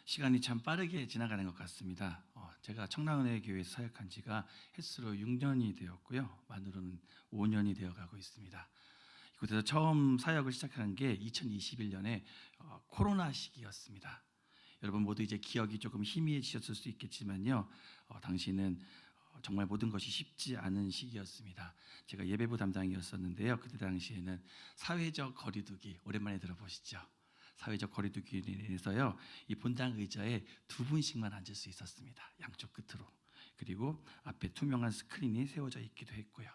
시간이 참 빠르게 지나가는 것 같습니다. 제가 청라은혜 교회에서 사역한 지가 햇수로 6년이 되었고요. 만으로는 5년이 되어가고 있습니다. 이곳에서 처음 사역을 시작한 게 2021년에 코로나 시기였습니다. 여러분 모두 이제 기억이 조금 희미해지셨을 수 있겠지만요. 당시는 정말 모든 것이 쉽지 않은 시기였습니다. 제가 예배부 담당이었었는데요. 그때 당시에는 사회적 거리두기, 오랜만에 들어보시죠? 사회적 거리두기로 인해서요, 이 본당 의자에 두 분씩만 앉을 수 있었습니다. 양쪽 끝으로. 그리고 앞에 투명한 스크린이 세워져 있기도 했고요.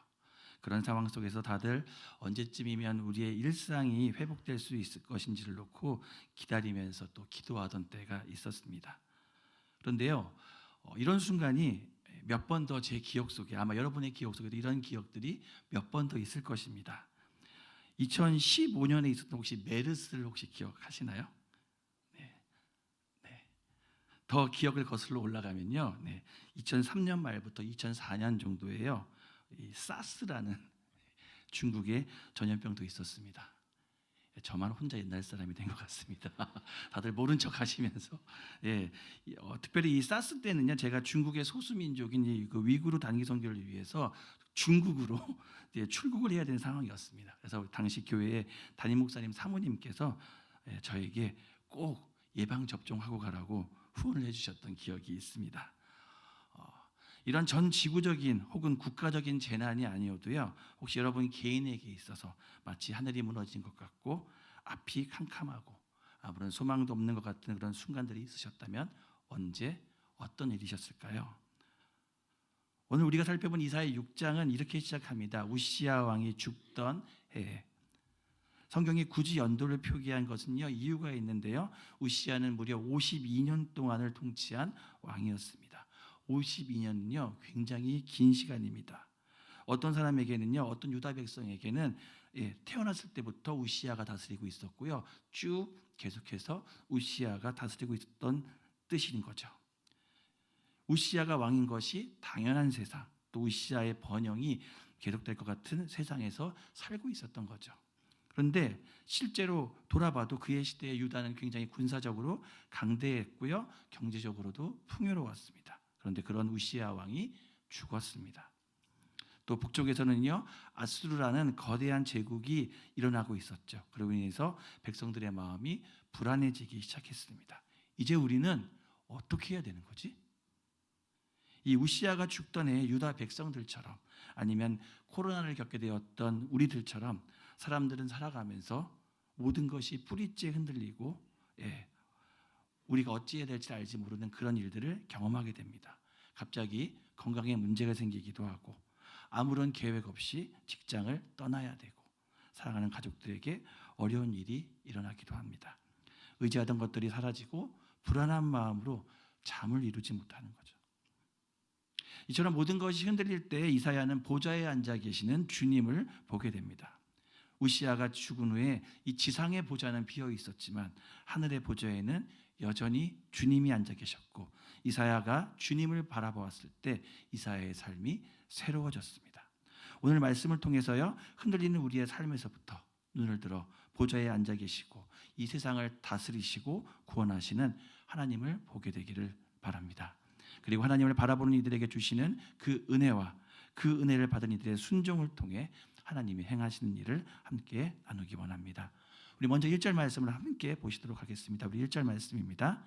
그런 상황 속에서 다들 언제쯤이면 우리의 일상이 회복될 수 있을 것인지를 놓고 기다리면서 또 기도하던 때가 있었습니다. 그런데요, 이런 순간이 몇 번 더 제 기억 속에, 아마 여러분의 기억 속에도 이런 기억들이 몇 번 더 있을 것입니다. 2015년에 있었던 혹시 메르스를 혹시 기억하시나요? 네. 더 기억을 거슬러 올라가면요, 2003년 말부터 2004년 정도에요, 이 사스라는 중국의 전염병도 있었습니다. 저만 혼자 옛날 사람이 된 것 같습니다. 다들 모른 척 하시면서. 특별히 이 사스 때는요, 제가 중국의 소수민족인 그 위구르 단기 선교를 위해서 중국으로 출국을 해야 되는 상황이었습니다. 그래서 당시 교회의 담임 목사님 사모님께서 저에게 꼭 예방 접종하고 가라고 후원을 해주셨던 기억이 있습니다. 이런 전 지구적인 혹은 국가적인 재난이 아니어도요, 혹시 여러분 개인에게 있어서 마치 하늘이 무너진 것 같고 앞이 캄캄하고 아무런 소망도 없는 것 같은 그런 순간들이 있으셨다면 언제 어떤 일이셨을까요? 오늘 우리가 살펴본 이사야 6장은 이렇게 시작합니다. 우시야 왕이 죽던 해에. 성경이 굳이 연도를 표기한 것은요, 이유가 있는데요. 우시야는 무려 52년 동안을 통치한 왕이었습니다. 52년은요, 굉장히 긴 시간입니다. 어떤 사람에게는요, 어떤 유다 백성에게는 태어났을 때부터 우시야가 다스리고 있었고요, 쭉 계속해서 우시야가 다스리고 있었던 뜻인 거죠. 우시야가 왕인 것이 당연한 세상, 또 우시야의 번영이 계속될 것 같은 세상에서 살고 있었던 거죠. 그런데 실제로 돌아봐도 그의 시대의 유다는 굉장히 군사적으로 강대했고요, 경제적으로도 풍요로웠습니다. 그런데 그런 우시야 왕이 죽었습니다. 또 북쪽에서는요, 아수르라는 거대한 제국이 일어나고 있었죠. 그로 인해서 백성들의 마음이 불안해지기 시작했습니다. 이제 우리는 어떻게 해야 되는 거지? 이 우시야가 죽던 해 유다 백성들처럼, 아니면 코로나를 겪게 되었던 우리들처럼 사람들은 살아가면서 모든 것이 뿌리째 흔들리고 우리가 어찌해야 될지 알지 모르는 그런 일들을 경험하게 됩니다. 갑자기 건강에 문제가 생기기도 하고 아무런 계획 없이 직장을 떠나야 되고 사랑하는 가족들에게 어려운 일이 일어나기도 합니다. 의지하던 것들이 사라지고 불안한 마음으로 잠을 이루지 못하는 거죠. 이처럼 모든 것이 흔들릴 때 이사야는 보좌에 앉아 계시는 주님을 보게 됩니다. 우시야가 죽은 후에 이 지상의 보좌는 비어 있었지만 하늘의 보좌에는 여전히 주님이 앉아 계셨고, 이사야가 주님을 바라보았을 때 이사야의 삶이 새로워졌습니다. 오늘 말씀을 통해서요, 흔들리는 우리의 삶에서부터 눈을 들어 보좌에 앉아 계시고 이 세상을 다스리시고 구원하시는 하나님을 보게 되기를 바랍니다. 그리고 하나님을 바라보는 이들에게 주시는 그 은혜와 그 은혜를 받은 이들의 순종을 통해 하나님이 행하시는 일을 함께 나누기 원합니다. 우리 먼저 1절 말씀을 함께 보시도록 하겠습니다. 우리 1절 말씀입니다.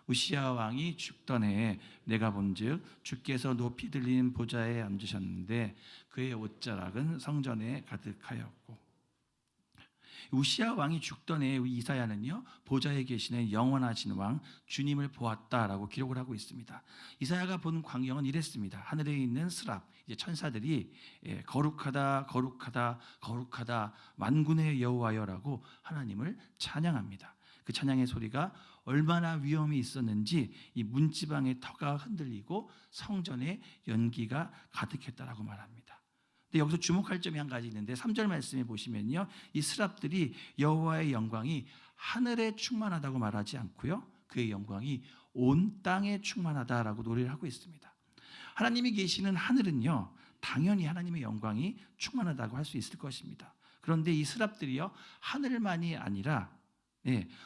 우시야 왕이 죽던 해에 내가 본즉 주께서 높이 들린 보좌에 앉으셨는데 그의 옷자락은 성전에 가득하였고. 우시야 왕이 죽던 해에 이사야는요, 보좌에 계시는 영원하신 왕 주님을 보았다라고 기록을 하고 있습니다. 이사야가 본 광경은 이랬습니다. 하늘에 있는 스랍, 이제 천사들이 거룩하다 거룩하다 거룩하다 만군의 여호와여라고 하나님을 찬양합니다. 그 찬양의 소리가 얼마나 위엄이 있었는지 이 문지방의 터가 흔들리고 성전에 연기가 가득했다라고 말합니다. 근데 여기서 주목할 점이 한 가지 있는데 3절 말씀에 보시면요, 이 스랍들이 여호와의 영광이 하늘에 충만하다고 말하지 않고요, 그의 영광이 온 땅에 충만하다라고 노래를 하고 있습니다. 하나님이 계시는 하늘은요, 당연히 하나님의 영광이 충만하다고 할 수 있을 것입니다. 그런데 이 스랍들이요, 하늘만이 아니라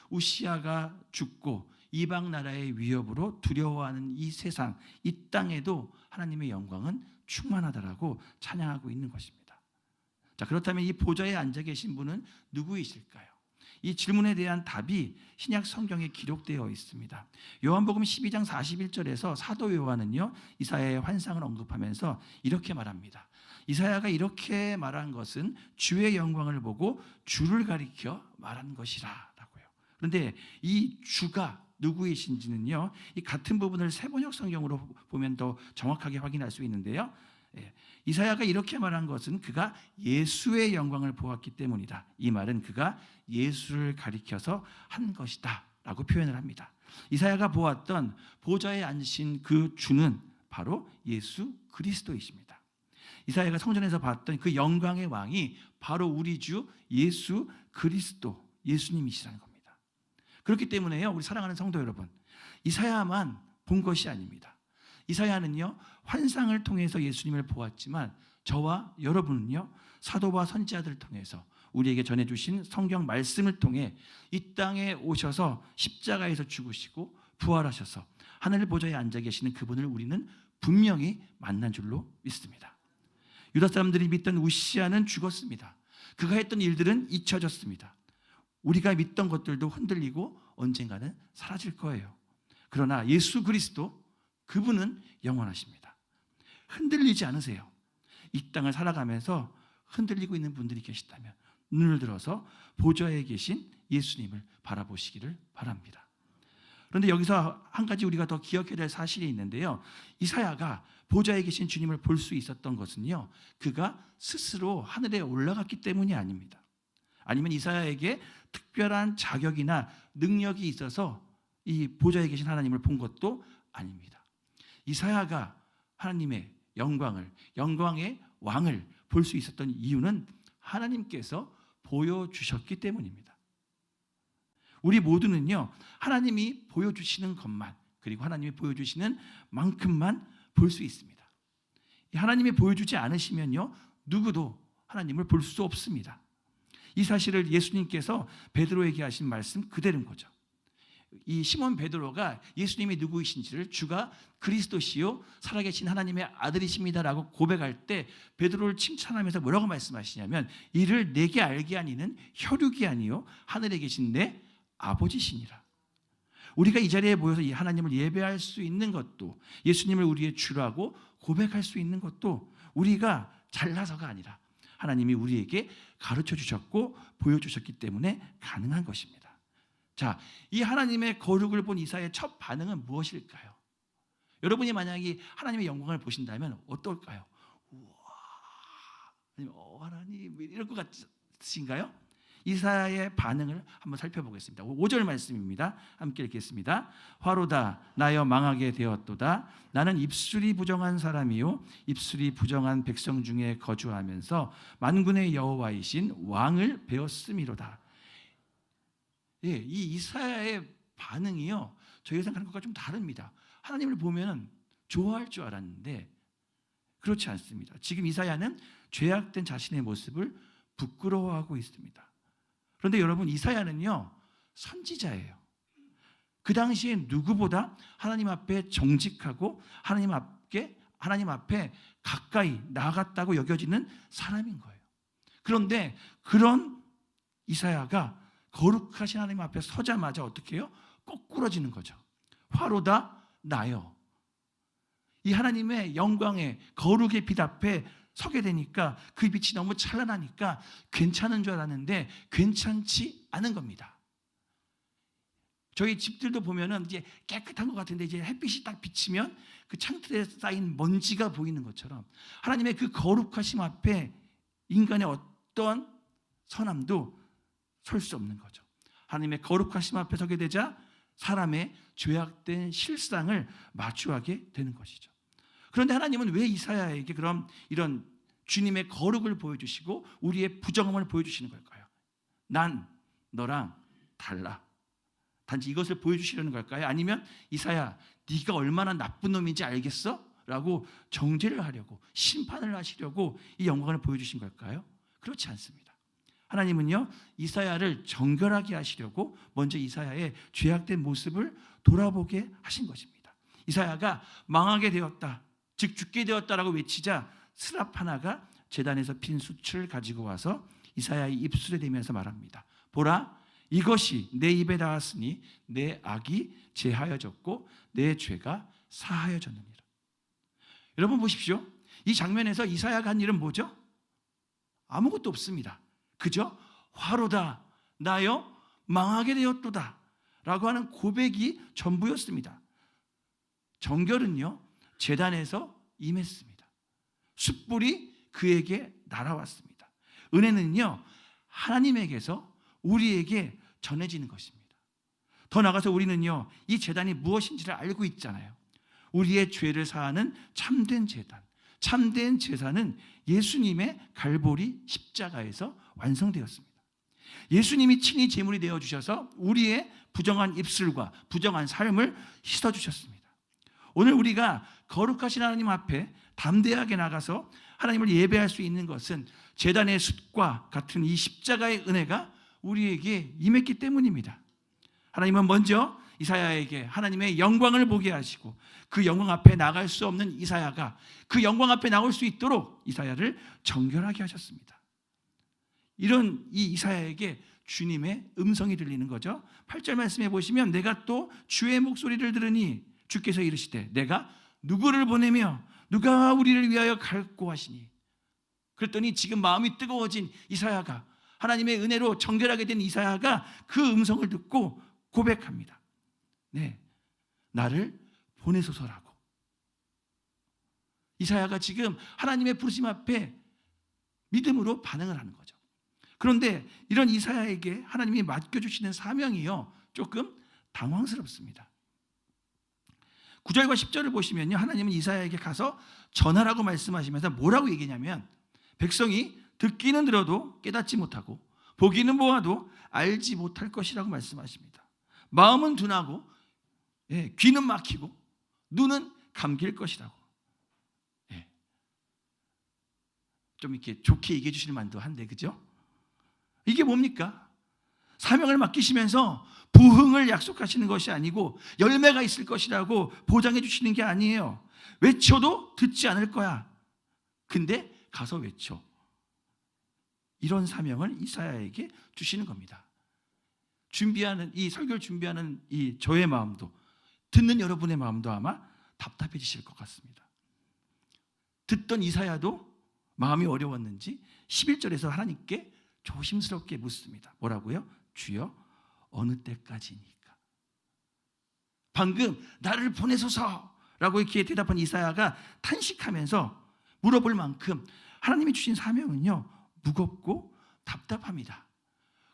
우시야가 죽고 이방 나라의 위협으로 두려워하는 이 세상, 이 땅에도 하나님의 영광은 충만하다라고 찬양하고 있는 것입니다. 자, 그렇다면 이 보좌에 앉아 계신 분은 누구이실까요? 이 질문에 대한 답이 신약 성경에 기록되어 있습니다. 요한복음 12장 41절에서 사도 요한은요, 이사야의 환상을 언급하면서 이렇게 말합니다. 이사야가 이렇게 말한 것은 주의 영광을 보고 주를 가리켜 말한 것이라라고요. 그런데 이 주가 누구이신지는요, 이 같은 부분을 세번역 성경으로 보면 더 정확하게 확인할 수 있는데요. 이사야가 이렇게 말한 것은 그가 예수의 영광을 보았기 때문이다. 이 말은 그가 예수를 가리켜서 한 것이다 라고 표현을 합니다. 이사야가 보았던 보좌에 앉으신 그 주는 바로 예수 그리스도이십니다. 이사야가 성전에서 봤던 그 영광의 왕이 바로 우리 주 예수 그리스도, 예수님이시라는 겁니다. 그렇기 때문에요, 우리 사랑하는 성도 여러분, 이사야만 본 것이 아닙니다. 이사야는요, 환상을 통해서 예수님을 보았지만 저와 여러분은요, 사도와 선지자들을 통해서 우리에게 전해주신 성경 말씀을 통해 이 땅에 오셔서 십자가에서 죽으시고 부활하셔서 하늘 보좌에 앉아 계시는 그분을 우리는 분명히 만난 줄로 믿습니다. 유다 사람들이 믿던 우시아는 죽었습니다. 그가 했던 일들은 잊혀졌습니다. 우리가 믿던 것들도 흔들리고 언젠가는 사라질 거예요. 그러나 예수 그리스도, 그분은 영원하십니다. 흔들리지 않으세요. 이 땅을 살아가면서 흔들리고 있는 분들이 계시다면 눈을 들어서 보좌에 계신 예수님을 바라보시기를 바랍니다. 그런데 여기서 한 가지 우리가 더 기억해야 될 사실이 있는데요, 이사야가 보좌에 계신 주님을 볼 수 있었던 것은요, 그가 스스로 하늘에 올라갔기 때문이 아닙니다. 아니면 이사야에게 특별한 자격이나 능력이 있어서 이 보좌에 계신 하나님을 본 것도 아닙니다. 이사야가 하나님의 영광의 왕을 볼 수 있었던 이유는 하나님께서 보여주셨기 때문입니다. 우리 모두는요, 하나님이 보여주시는 것만, 그리고 하나님이 보여주시는 만큼만 볼 수 있습니다. 하나님이 보여주지 않으시면요, 누구도 하나님을 볼 수 없습니다. 이 사실을 예수님께서 베드로에게 하신 말씀 그대로인 거죠. 이 시몬 베드로가 예수님이 누구이신지를 주가 그리스도시요 살아계신 하나님의 아들이십니다라고 고백할 때 베드로를 칭찬하면서 뭐라고 말씀하시냐면, 이를 내게 알게 하니는 혈육이 아니요 하늘에 계신 내 아버지시니라. 우리가 이 자리에 모여서 이 하나님을 예배할 수 있는 것도, 예수님을 우리의 주라고 고백할 수 있는 것도 우리가 잘나서가 아니라 하나님이 우리에게 가르쳐 주셨고 보여주셨기 때문에 가능한 것입니다. 자, 이 하나님의 거룩을 본 이사야의 첫 반응은 무엇일까요? 여러분이 만약에 하나님의 영광을 보신다면 어떨까요? 우와, 하나님 이럴 것 같으신가요? 이사야의 반응을 한번 살펴보겠습니다. 5절 말씀입니다. 함께 읽겠습니다. 화로다, 나여 망하게 되었도다. 나는 입술이 부정한 사람이요 입술이 부정한 백성 중에 거주하면서 만군의 여호와이신 왕을 배웠음이로다. 예, 이 이사야의 반응이요, 저희가 생각하는 것과 좀 다릅니다. 하나님을 보면 좋아할 줄 알았는데 그렇지 않습니다. 지금 이사야는 죄악된 자신의 모습을 부끄러워하고 있습니다. 그런데 여러분, 이사야는요, 선지자예요. 그 당시에 누구보다 하나님 앞에 정직하고 하나님 앞에 가까이 나아갔다고 여겨지는 사람인 거예요. 그런데 그런 이사야가 거룩하신 하나님 앞에 서자마자 어떻게 해요? 거꾸러지는 거죠. 화로다, 나여. 이 하나님의 영광의 거룩의 빛 앞에 서게 되니까 그 빛이 너무 찬란하니까 괜찮은 줄 알았는데 괜찮지 않은 겁니다. 저희 집들도 보면은 이제 깨끗한 것 같은데 이제 햇빛이 딱 비치면 그 창틀에 쌓인 먼지가 보이는 것처럼 하나님의 그 거룩하심 앞에 인간의 어떤 선함도 설 수 없는 거죠. 하나님의 거룩하심 앞에 서게 되자 사람의 죄악된 실상을 마주하게 되는 것이죠. 그런데 하나님은 왜 이사야에게 그럼 이런 주님의 거룩을 보여주시고 우리의 부정함을 보여주시는 걸까요? 난 너랑 달라. 단지 이것을 보여주시려는 걸까요? 아니면 이사야, 네가 얼마나 나쁜 놈인지 알겠어? 라고 정죄를 하려고, 심판을 하시려고 이 영광을 보여주신 걸까요? 그렇지 않습니다. 하나님은요 이사야를 정결하게 하시려고 먼저 이사야의 죄악된 모습을 돌아보게 하신 것입니다. 이사야가 망하게 되었다, 즉 죽게 되었다라고 외치자 스랍 하나가 제단에서 핀 숯을 가지고 와서 이사야의 입술에 대면서 말합니다. 보라, 이것이 내 입에 닿았으니 내 악이 제하여졌고 내 죄가 사하여졌느니라. 여러분 보십시오. 이 장면에서 이사야가 한 일은 뭐죠? 아무것도 없습니다. 그저 화로다, 나여 망하게 되었도다 라고 하는 고백이 전부였습니다. 정결은요 제단에서 임했습니다. 숯불이 그에게 날아왔습니다. 은혜는요 하나님에게서 우리에게 전해지는 것입니다. 더 나아가서 우리는요 이 제단이 무엇인지를 알고 있잖아요. 우리의 죄를 사하는 참된 제단, 참된 제사는 예수님의 갈보리 십자가에서 완성되었습니다. 예수님이 친히 제물이 되어주셔서 우리의 부정한 입술과 부정한 삶을 씻어주셨습니다. 오늘 우리가 거룩하신 하나님 앞에 담대하게 나가서 하나님을 예배할 수 있는 것은 제단의 숯과 같은 이 십자가의 은혜가 우리에게 임했기 때문입니다. 하나님은 먼저 이사야에게 하나님의 영광을 보게 하시고 그 영광 앞에 나갈 수 없는 이사야가 그 영광 앞에 나올 수 있도록 이사야를 정결하게 하셨습니다. 이런 이 이사야에게 주님의 음성이 들리는 거죠. 8절 말씀해 보시면 내가 또 주의 목소리를 들으니 주께서 이르시되 내가 누구를 보내며 누가 우리를 위하여 갈고 하시니. 그랬더니 지금 마음이 뜨거워진 이사야가, 하나님의 은혜로 정결하게 된 이사야가 그 음성을 듣고 고백합니다. 네, 나를 보내소서라고. 이사야가 지금 하나님의 부르심 앞에 믿음으로 반응을 하는 거죠. 그런데 이런 이사야에게 하나님이 맡겨주시는 사명이요 조금 당황스럽습니다. 9절과 10절을 보시면요 하나님은 이사야에게 가서 전하라고 말씀하시면서 뭐라고 얘기냐면 백성이 듣기는 들어도 깨닫지 못하고 보기는 보아도 알지 못할 것이라고 말씀하십니다. 마음은 둔하고 귀는 막히고 눈은 감길 것이라고. 좀 이렇게 좋게 얘기해 주실 만도 한데 그죠? 이게 뭡니까? 사명을 맡기시면서 부흥을 약속하시는 것이 아니고 열매가 있을 것이라고 보장해 주시는 게 아니에요. 외쳐도 듣지 않을 거야. 근데 가서 외쳐. 이런 사명을 이사야에게 주시는 겁니다. 준비하는 이 설교를 준비하는 이 저의 마음도 듣는 여러분의 마음도 아마 답답해지실 것 같습니다. 듣던 이사야도 마음이 어려웠는지 11절에서 하나님께 조심스럽게 묻습니다. 뭐라고요? 주여 어느 때까지니까? 방금 나를 보내소서라고 이렇게 대답한 이사야가 탄식하면서 물어볼 만큼 하나님이 주신 사명은요 무겁고 답답합니다.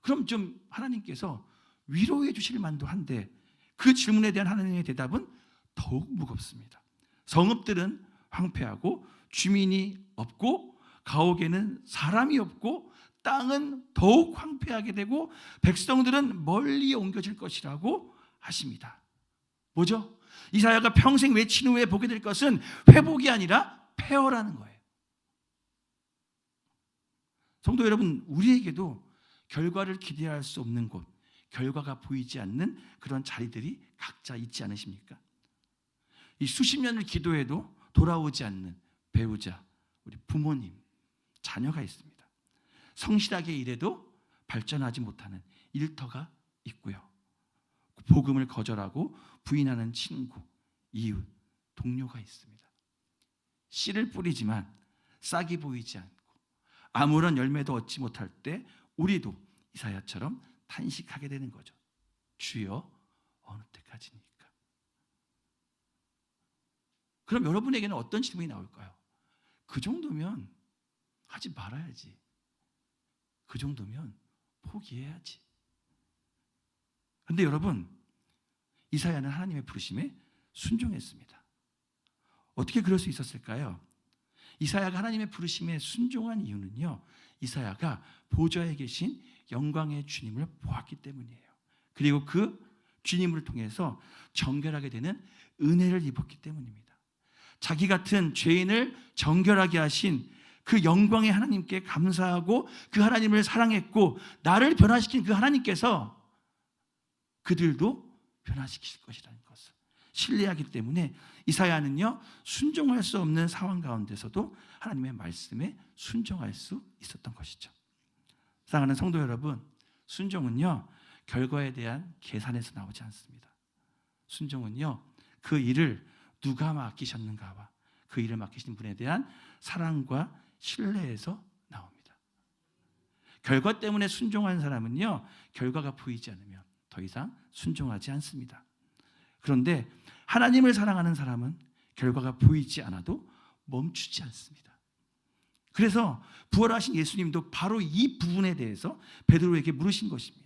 그럼 좀 하나님께서 위로해 주실 만도 한데 그 질문에 대한 하나님의 대답은 더욱 무겁습니다. 성읍들은 황폐하고 주민이 없고 가옥에는 사람이 없고 땅은 더욱 황폐하게 되고 백성들은 멀리 옮겨질 것이라고 하십니다. 뭐죠? 이사야가 평생 외친 후에 보게 될 것은 회복이 아니라 폐허라는 거예요. 성도 여러분, 우리에게도 결과를 기대할 수 없는 곳, 결과가 보이지 않는 그런 자리들이 각자 있지 않으십니까? 이 수십 년을 기도해도 돌아오지 않는 배우자, 우리 부모님, 자녀가 있습니다. 성실하게 일해도 발전하지 못하는 일터가 있고요. 복음을 거절하고 부인하는 친구, 이웃, 동료가 있습니다. 씨를 뿌리지만 싹이 보이지 않고 아무런 열매도 얻지 못할 때 우리도 이사야처럼 탄식하게 되는 거죠. 주여 어느 때까지입니까? 그럼 여러분에게는 어떤 질문이 나올까요? 그 정도면 하지 말아야지. 그 정도면 포기해야지. 그런데 여러분, 이사야는 하나님의 부르심에 순종했습니다. 어떻게 그럴 수 있었을까요? 이사야가 하나님의 부르심에 순종한 이유는요, 이사야가 보좌에 계신 영광의 주님을 보았기 때문이에요. 그리고 그 주님을 통해서 정결하게 되는 은혜를 입었기 때문입니다. 자기 같은 죄인을 정결하게 하신 그 영광의 하나님께 감사하고 그 하나님을 사랑했고 나를 변화시킨 그 하나님께서 그들도 변화시키실 것이라는 것을 신뢰하기 때문에 이사야는요, 순종할 수 없는 상황 가운데서도 하나님의 말씀에 순종할 수 있었던 것이죠. 사랑하는 성도 여러분, 순종은요 결과에 대한 계산에서 나오지 않습니다. 순종은요 그 일을 누가 맡기셨는가와 그 일을 맡기신 분에 대한 사랑과 신뢰에서 나옵니다. 결과 때문에 순종한 사람은요 결과가 보이지 않으면 더 이상 순종하지 않습니다. 그런데 하나님을 사랑하는 사람은 결과가 보이지 않아도 멈추지 않습니다. 그래서 부활하신 예수님도 바로 이 부분에 대해서 베드로에게 물으신 것입니다.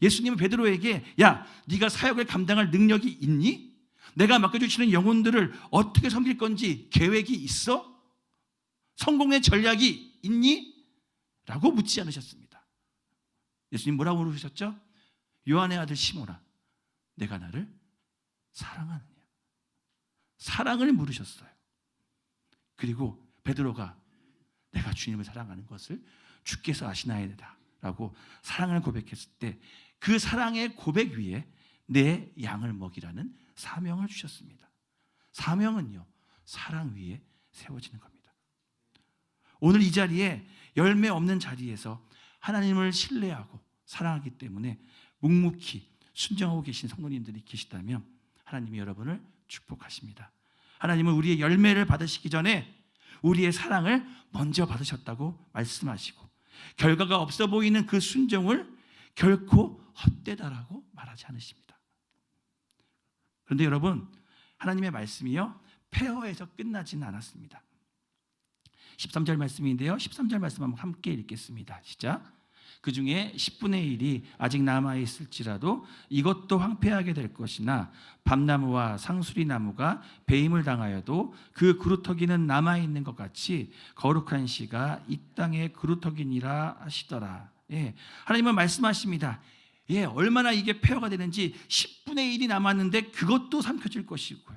예수님은 베드로에게 야, 네가 사역을 감당할 능력이 있니? 내가 맡겨주시는 영혼들을 어떻게 섬길 건지 계획이 있어? 성공의 전략이 있니? 라고 묻지 않으셨습니다. 예수님 뭐라고 물으셨죠? 요한의 아들 시몬아, 내가 나를 사랑하느냐? 사랑을 물으셨어요. 그리고 베드로가 내가 주님을 사랑하는 것을 주께서 아시나이다 라고 사랑을 고백했을 때 그 사랑의 고백 위에 내 양을 먹이라는 사명을 주셨습니다. 사명은요 사랑 위에 세워지는 겁니다. 오늘 이 자리에 열매 없는 자리에서 하나님을 신뢰하고 사랑하기 때문에 묵묵히 순종하고 계신 성도님들이 계시다면 하나님이 여러분을 축복하십니다. 하나님은 우리의 열매를 받으시기 전에 우리의 사랑을 먼저 받으셨다고 말씀하시고 결과가 없어 보이는 그 순종을 결코 헛되다라고 말하지 않으십니다. 그런데 여러분, 하나님의 말씀이요 폐허에서 끝나지는 않았습니다. 13절 말씀인데요, 13절 말씀 한번 함께 읽겠습니다. 시작. 그 중에 10분의 1이 아직 남아있을지라도 이것도 황폐하게 될 것이나 밤나무와 상수리나무가 배임을 당하여도 그 그루터기는 남아있는 것 같이 거룩한 씨가 이 땅의 그루터기니라 하시더라. 예, 하나님은 말씀하십니다. 예, 얼마나 이게 폐허가 되는지 10분의 1이 남았는데 그것도 삼켜질 것이고요.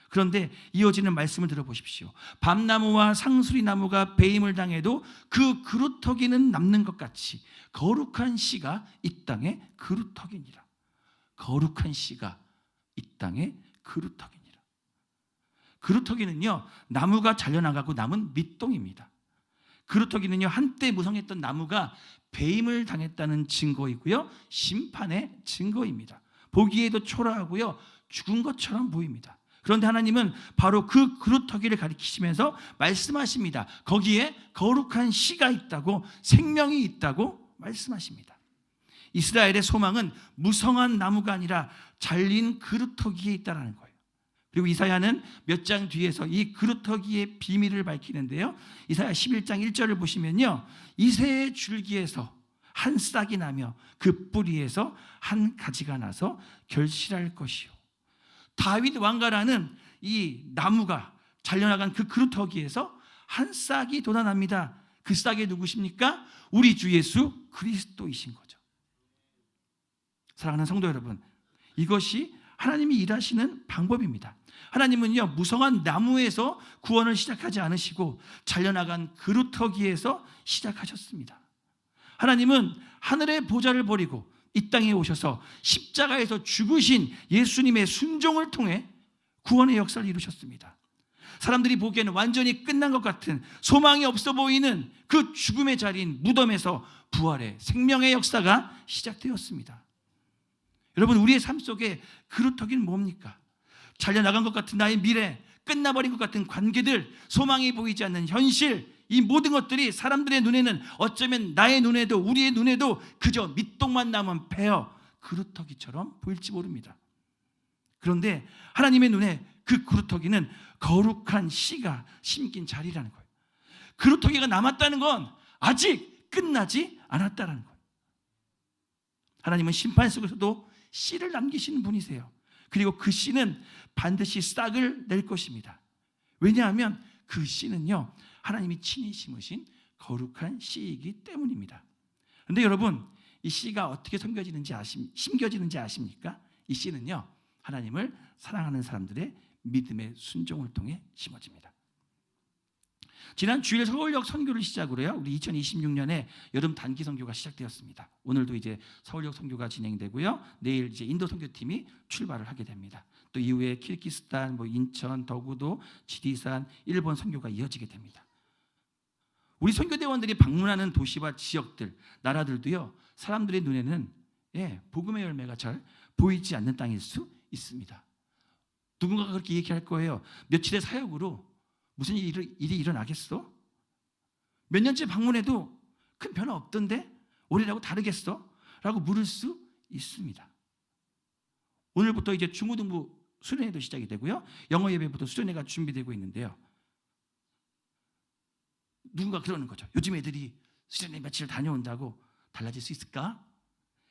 그런데 이어지는 말씀을 들어보십시오. 밤나무와 상수리나무가 배임을 당해도 그 그루터기는 남는 것 같이 거룩한 씨가 이 땅에 그루터기니라. 거룩한 씨가 이 땅에 그루터기니라. 그루터기는요 나무가 잘려나가고 남은 밑동입니다. 그루터기는요 한때 무성했던 나무가 배임을 당했다는 증거이고요 심판의 증거입니다. 보기에도 초라하고요 죽은 것처럼 보입니다. 그런데 하나님은 바로 그 그루터기를 가리키시면서 말씀하십니다. 거기에 거룩한 씨가 있다고, 생명이 있다고 말씀하십니다. 이스라엘의 소망은 무성한 나무가 아니라 잘린 그루터기에 있다는 거예요. 그리고 이사야는 몇 장 뒤에서 이 그루터기의 비밀을 밝히는데요, 이사야 11장 1절을 보시면요, 이새의 줄기에서 한 싹이 나며 그 뿌리에서 한 가지가 나서 결실할 것이요. 다윗 왕가라는 이 나무가 잘려나간 그 그루터기에서 한 싹이 돋아납니다. 그 싹이 누구십니까? 우리 주 예수 그리스도이신 거죠. 사랑하는 성도 여러분, 이것이 하나님이 일하시는 방법입니다. 하나님은요 무성한 나무에서 구원을 시작하지 않으시고 잘려나간 그루터기에서 시작하셨습니다. 하나님은 하늘의 보좌를 버리고 이 땅에 오셔서 십자가에서 죽으신 예수님의 순종을 통해 구원의 역사를 이루셨습니다. 사람들이 보기에는 완전히 끝난 것 같은 소망이 없어 보이는 그 죽음의 자리인 무덤에서 부활의 생명의 역사가 시작되었습니다. 여러분, 우리의 삶 속에 그루터기는 뭡니까? 잘려나간 것 같은 나의 미래, 끝나버린 것 같은 관계들, 소망이 보이지 않는 현실, 이 모든 것들이 사람들의 눈에는 어쩌면 나의 눈에도 우리의 눈에도 그저 밑동만 남은 폐허 그루터기처럼 보일지 모릅니다. 그런데 하나님의 눈에 그 그루터기는 거룩한 씨가 심긴 자리라는 거예요. 그루터기가 남았다는 건 아직 끝나지 않았다는 거예요. 하나님은 심판 속에서도 씨를 남기시는 분이세요. 그리고 그 씨는 반드시 싹을 낼 것입니다. 왜냐하면 그 씨는요 하나님이 친히 심으신 거룩한 씨이기 때문입니다. 그런데 여러분, 이 씨가 어떻게 심겨지는지 아십니까? 이 씨는요 하나님을 사랑하는 사람들의 믿음의 순종을 통해 심어집니다. 지난 주일 서울역 선교를 시작으로요, 우리 2026년에 여름 단기 선교가 시작되었습니다. 오늘도 이제 서울역 선교가 진행되고요, 내일 이제 인도 선교팀이 출발을 하게 됩니다. 또 이후에 키르기스탄, 인천, 더구도, 지리산, 일본 선교가 이어지게 됩니다. 우리 선교대원들이 방문하는 도시와 지역들, 나라들도요, 사람들의 눈에는 복음의 열매가 잘 보이지 않는 땅일 수 있습니다. 누군가가 그렇게 얘기할 거예요. 며칠의 사역으로 무슨 일이 일어나겠어? 몇 년째 방문해도 큰 변화 없던데? 올해라고 다르겠어? 라고 물을 수 있습니다. 오늘부터 이제 중고등부 수련회도 시작이 되고요, 영어 예배부터 수련회가 준비되고 있는데요, 누군가 그러는 거죠. 요즘 애들이 수련회 며칠 다녀온다고 달라질 수 있을까?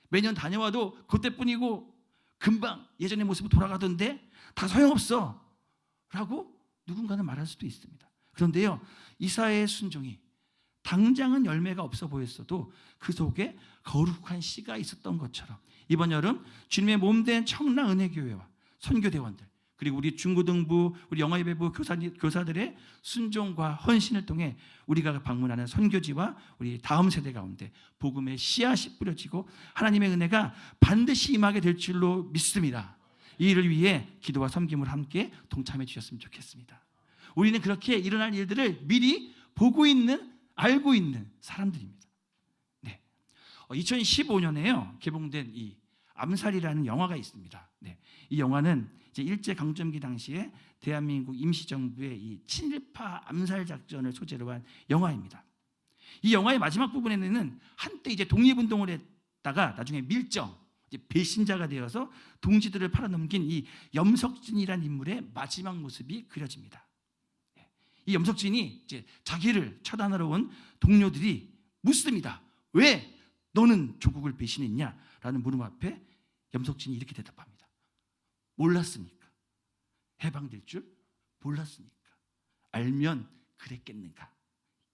매년 다녀와도 그때뿐이고 금방 예전의 모습으로 돌아가던데 다 소용없어 라고 누군가는 말할 수도 있습니다. 그런데요, 이사야의 순종이 당장은 열매가 없어 보였어도 그 속에 거룩한 씨가 있었던 것처럼 이번 여름 주님의 몸된 청라은혜교회와 선교대원들, 그리고 우리 중고등부, 우리 영어예배부 교사들의 순종과 헌신을 통해 우리가 방문하는 선교지와 우리 다음 세대 가운데 복음의 씨앗이 뿌려지고 하나님의 은혜가 반드시 임하게 될 줄로 믿습니다. 이 일을 위해 기도와 섬김을 함께 동참해 주셨으면 좋겠습니다. 우리는 그렇게 일어날 일들을 미리 보고 있는, 알고 있는 사람들입니다. 2015년에요 개봉된 이 암살이라는 영화가 있습니다. 이 영화는 이제 일제 강점기 당시에 대한민국 임시정부의 이 친일파 암살 작전을 소재로 한 영화입니다. 이 영화의 마지막 부분에는 한때 이제 독립운동을 했다가 나중에 밀정, 이제 배신자가 되어서 동지들을 팔아넘긴 이 염석진이라는 인물의 마지막 모습이 그려집니다. 이 염석진이 이제 자기를 처단하러 온 동료들이 묻습니다. 왜 너는 조국을 배신했냐? 라는 물음 앞에 염석진이 이렇게 대답합니다. 몰랐으니까. 해방될 줄 몰랐으니까. 알면 그랬겠는가?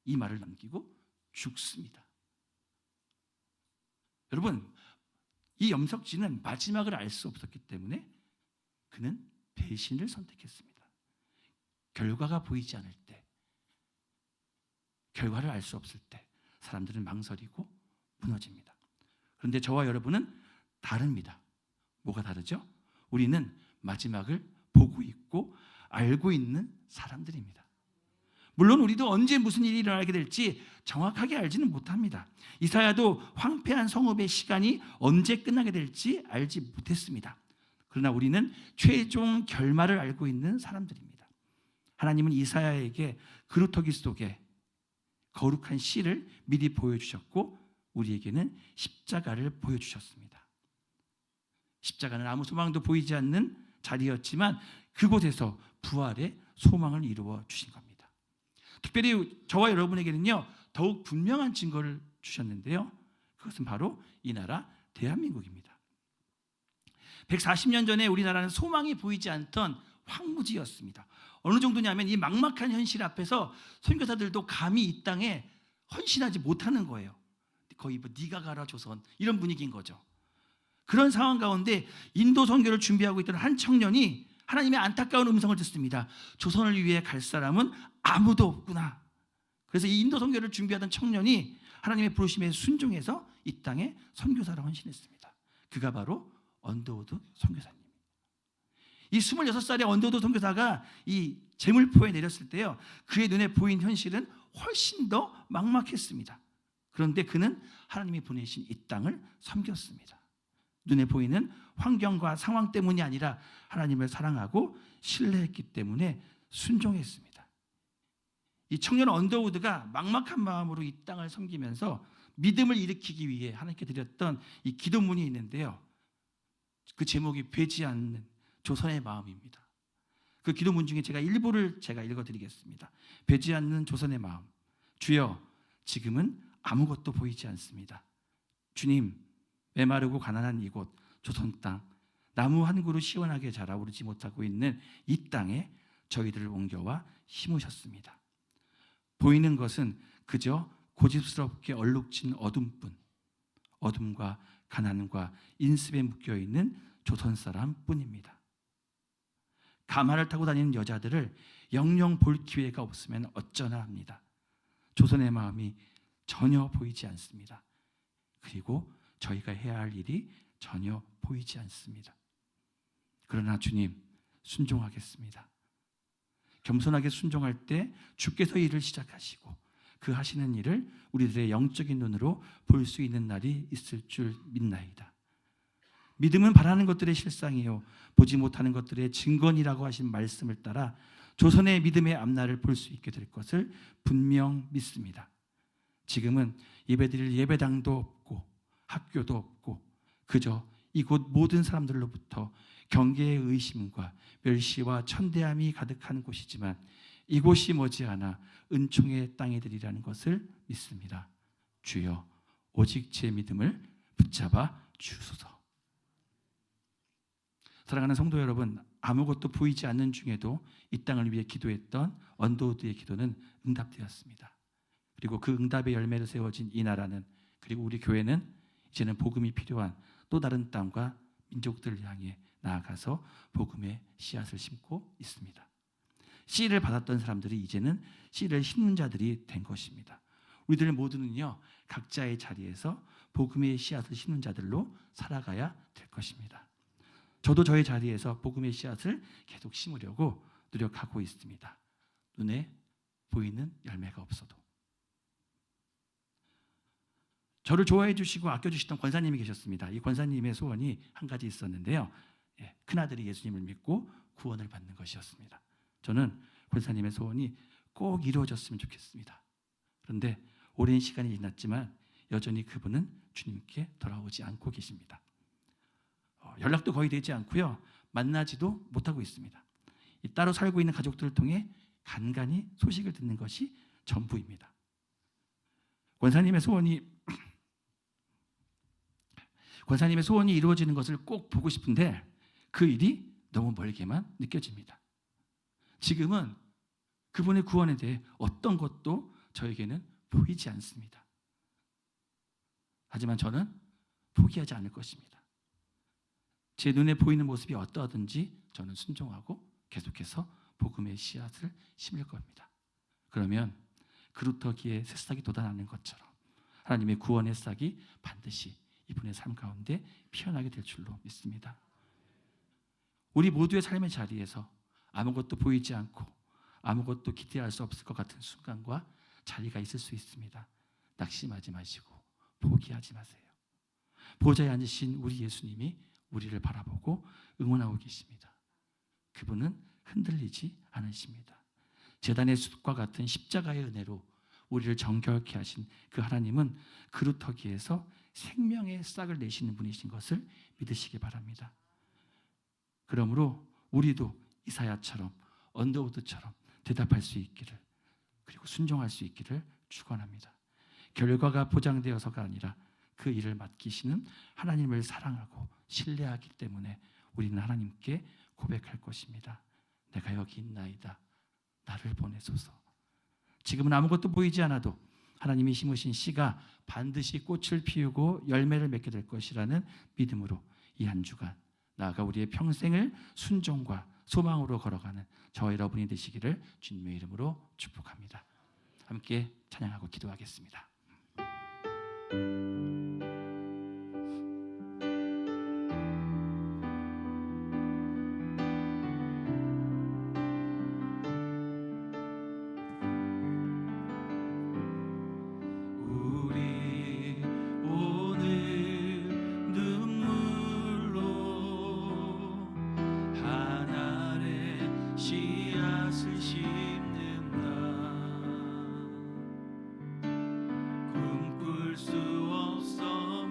이 말을 남기고 죽습니다. 여러분, 이 염석진은 마지막을 알 수 없었기 때문에 그는 배신을 선택했습니다. 결과가 보이지 않을 때, 결과를 알 수 없을 때 사람들은 망설이고 무너집니다. 그런데 저와 여러분은 다릅니다. 뭐가 다르죠? 우리는 마지막을 보고 있고 알고 있는 사람들입니다. 물론 우리도 언제 무슨 일이 일어나게 될지 정확하게 알지는 못합니다. 이사야도 황폐한 성읍의 시간이 언제 끝나게 될지 알지 못했습니다. 그러나 우리는 최종 결말을 알고 있는 사람들입니다. 하나님은 이사야에게 그루터기 속에 거룩한 씨를 미리 보여주셨고 우리에게는 십자가를 보여주셨습니다. 십자가는 아무 소망도 보이지 않는 자리였지만 그곳에서 부활의 소망을 이루어 주신 겁니다. 특별히 저와 여러분에게는요 더욱 분명한 증거를 주셨는데요, 그것은 바로 이 나라 대한민국입니다. 140년 전에 우리나라는 소망이 보이지 않던 황무지였습니다. 어느 정도냐면 이 막막한 현실 앞에서 선교사들도 감히 이 땅에 헌신하지 못하는 거예요. 거의 네가 가라 조선, 이런 분위기인 거죠. 그런 상황 가운데 인도 선교를 준비하고 있던 한 청년이 하나님의 안타까운 음성을 듣습니다. 조선을 위해 갈 사람은 아무도 없구나. 그래서 이 인도 선교를 준비하던 청년이 하나님의 부르심에 순종해서 이 땅에 선교사로 헌신했습니다. 그가 바로 언더우드 선교사님. 이 26살의 언더우드 선교사가 이 제물포에 내렸을 때요, 그의 눈에 보인 현실은 훨씬 더 막막했습니다. 그런데 그는 하나님이 보내신 이 땅을 섬겼습니다. 눈에 보이는 환경과 상황 때문이 아니라 하나님을 사랑하고 신뢰했기 때문에 순종했습니다. 이 청년 언더우드가 막막한 마음으로 이 땅을 섬기면서 믿음을 일으키기 위해 하나님께 드렸던 이 기도문이 있는데요, 그 제목이 배지 않는 조선의 마음입니다. 그 기도문 중에 제가 일부를 읽어드리겠습니다. 배지 않는 조선의 마음. 주여, 지금은 아무것도 보이지 않습니다. 주님, 메마르고 가난한 이곳 조선 땅, 나무 한 그루 시원하게 자라오르지 못하고 있는 이 땅에 저희들을 옮겨와 심으셨습니다. 보이는 것은 그저 고집스럽게 얼룩진 어둠뿐, 어둠과 가난과 인습에 묶여있는 조선 사람뿐입니다. 가마를 타고 다니는 여자들을 영영 볼 기회가 없으면 어쩌나 합니다. 조선의 마음이 전혀 보이지 않습니다. 그리고 저희가 해야 할 일이 전혀 보이지 않습니다. 그러나 주님, 순종하겠습니다. 겸손하게 순종할 때 주께서 일을 시작하시고 그 하시는 일을 우리들의 영적인 눈으로 볼 수 있는 날이 있을 줄 믿나이다. 믿음은 바라는 것들의 실상이요 보지 못하는 것들의 증거니라고 하신 말씀을 따라 조선의 믿음의 앞날을 볼 수 있게 될 것을 분명 믿습니다. 지금은 예배드릴 예배당도 없고 학교도 없고 그저 이곳 모든 사람들로부터 경계의 의심과 멸시와 천대함이 가득한 곳이지만 이곳이 머지않아 은총의 땅이 되리라는 것을 믿습니다. 주여, 오직 제 믿음을 붙잡아 주소서. 사랑하는 성도 여러분, 아무것도 보이지 않는 중에도 이 땅을 위해 기도했던 언더우드의 기도는 응답되었습니다. 그리고 그 응답의 열매로 세워진 이 나라는, 그리고 우리 교회는 이제는 복음이 필요한 또 다른 땅과 민족들을 향해 나아가서 복음의 씨앗을 심고 있습니다. 씨를 받았던 사람들이 이제는 씨를 심는 자들이 된 것입니다. 우리들 모두는요, 각자의 자리에서 복음의 씨앗을 심는 자들로 살아가야 될 것입니다. 저도 저의 자리에서 복음의 씨앗을 계속 심으려고 노력하고 있습니다. 눈에 보이는 열매가 없어도. 저를 좋아해 주시고 아껴주시던 권사님이 계셨습니다. 이 권사님의 소원이 한 가지 있었는데요. 큰아들이 예수님을 믿고 구원을 받는 것이었습니다. 저는 권사님의 소원이 꼭 이루어졌으면 좋겠습니다. 그런데 오랜 시간이 지났지만 여전히 그분은 주님께 돌아오지 않고 계십니다. 연락도 거의 되지 않고요. 만나지도 못하고 있습니다. 따로 살고 있는 가족들을 통해 간간히 소식을 듣는 것이 전부입니다. 권사님의 소원이 이루어지는 것을 꼭 보고 싶은데 그 일이 너무 멀게만 느껴집니다. 지금은 그분의 구원에 대해 어떤 것도 저에게는 보이지 않습니다. 하지만 저는 포기하지 않을 것입니다. 제 눈에 보이는 모습이 어떠하든지 저는 순종하고 계속해서 복음의 씨앗을 심을 겁니다. 그러면 그루터기에 새싹이 돋아나는 것처럼 하나님의 구원의 싹이 반드시 이분의 삶 가운데 피어나게 될 줄로 믿습니다. 우리 모두의 삶의 자리에서 아무것도 보이지 않고 아무것도 기대할 수 없을 것 같은 순간과 자리가 있을 수 있습니다. 낙심하지 마시고 포기하지 마세요. 보좌에 앉으신 우리 예수님이 우리를 바라보고 응원하고 계십니다. 그분은 흔들리지 않으십니다. 제단의 숲과 같은 십자가의 은혜로 우리를 정결케 하신 그 하나님은 그루터기에서 생명의 싹을 내시는 분이신 것을 믿으시기 바랍니다. 그러므로 우리도 이사야처럼 언더우드처럼 대답할 수 있기를, 그리고 순종할 수 있기를 축원합니다. 결과가 보장되어서가 아니라 그 일을 맡기시는 하나님을 사랑하고 신뢰하기 때문에 우리는 하나님께 고백할 것입니다. 내가 여기 있나이다. 나를 보내소서. 지금은 아무것도 보이지 않아도 하나님이 심으신 씨가 반드시 꽃을 피우고 열매를 맺게 될 것이라는 믿음으로 이 한 주간 나아가 우리의 평생을 순종과 소망으로 걸어가는 저와 여러분이 되시기를 주님의 이름으로 축복합니다. 함께 찬양하고 기도하겠습니다. 꿈꿀 수 없어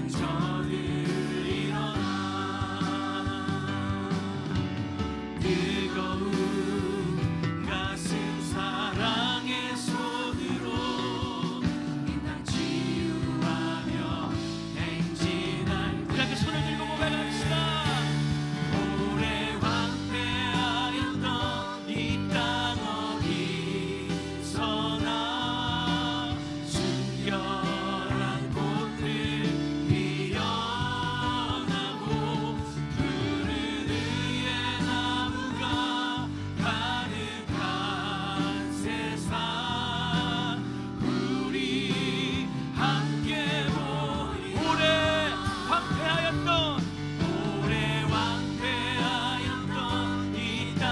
저들 일어나 뜨거운 가슴 사랑의 손으로 이 땅 치유하며 행진할 우리 함께 손을 들고 고백합시다. 오래 황폐하였던 이 땅 어디서나 순결한 꽃들 피어나고 푸른 의의 나무가 가득한 세상 우리 함께 오래 황폐하였던 이 땅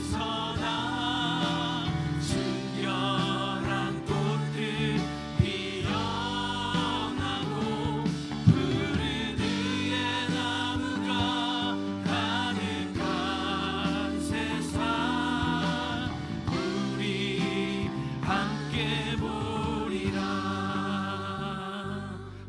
어디서나 순결한 꽃들 피어나고 푸른 의의 나무가 가득한 세상 우리 함께 보리라.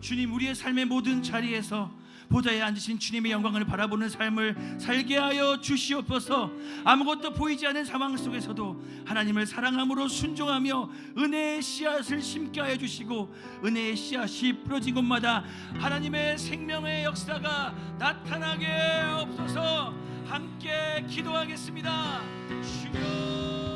주님, 우리의 삶의 모든 자리에서 보좌에 앉으신 주님의 영광을 바라보는 삶을 살게 하여 주시옵소서. 아무것도 보이지 않는 상황 속에서도 하나님을 사랑함으로 순종하며 은혜의 씨앗을 심게 하여 주시고 은혜의 씨앗이 뿌려진 곳마다 하나님의 생명의 역사가 나타나게 없소서. 함께 기도하겠습니다. 주여